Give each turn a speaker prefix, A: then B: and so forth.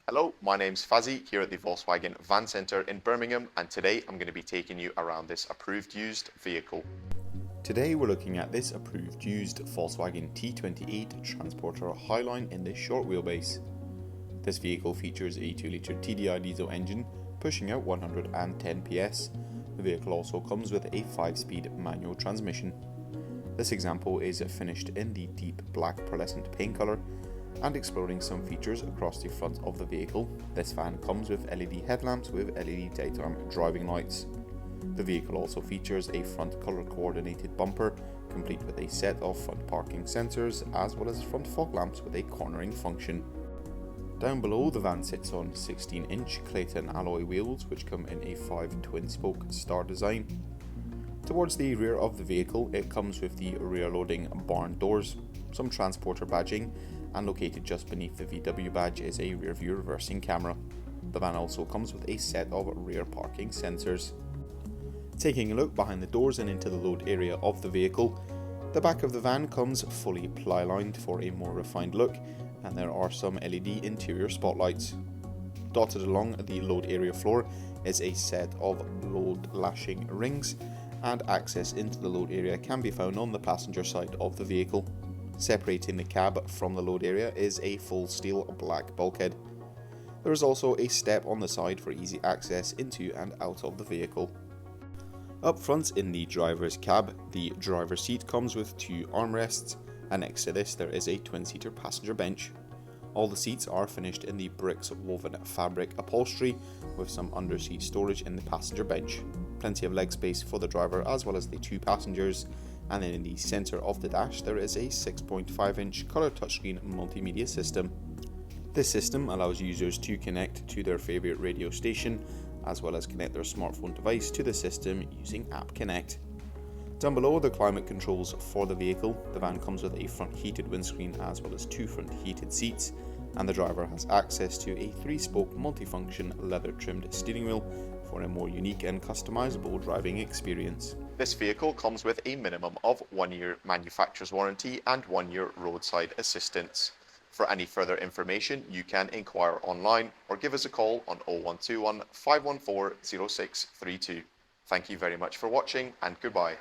A: Hello, my name's Fazzy here at the Volkswagen Van Centre in Birmingham, and today I'm going to be taking you around this approved used vehicle. Today we're looking at this approved used Volkswagen T28 Transporter Highline in this short wheelbase. This vehicle features a 2-litre TDI diesel engine pushing out 110 PS. The vehicle also comes with a 5-speed manual transmission. This example is finished in the deep black pearlescent paint colour, and exploring some features across the front of the vehicle. This van comes with LED headlamps with LED daytime driving lights. The vehicle also features a front colour coordinated bumper, complete with a set of front parking sensors, as well as front fog lamps with a cornering function. Down below, the van sits on 16-inch Clayton alloy wheels, which come in a 5 twin-spoke star design. Towards the rear of the vehicle, it comes with the rear loading barn doors, some transporter badging, and located just beneath the VW badge is a rear view reversing camera. The van also comes with a set of rear parking sensors. Taking a look behind the doors and into the load area of the vehicle, the back of the van comes fully ply-lined for a more refined look, and there are some LED interior spotlights. Dotted along the load area floor is a set of load lashing rings, and access into the load area can be found on the passenger side of the vehicle. Separating the cab from the load area is a full steel black bulkhead. There is also a step on the side for easy access into and out of the vehicle. Up front in the driver's cab, the driver's seat comes with 2 armrests, and next to this there is a twin-seater passenger bench. All the seats are finished in the bricks woven fabric upholstery, with some underseat storage in the passenger bench. Plenty of leg space for the driver as well as the 2 passengers. And then in the centre of the dash there is a 6.5-inch colour touchscreen multimedia system. This system allows users to connect to their favourite radio station, as well as connect their smartphone device to the system using App Connect. Down below are the climate controls for the vehicle. The van comes with a front heated windscreen as well as 2 front heated seats, and the driver has access to a 3-spoke multifunction leather trimmed steering wheel for a more unique and customizable driving experience. This vehicle comes with a minimum of 1 year manufacturer's warranty and 1 year roadside assistance. For any further information, you can inquire online or give us a call on 0121 514 0632. Thank you very much for watching, and goodbye.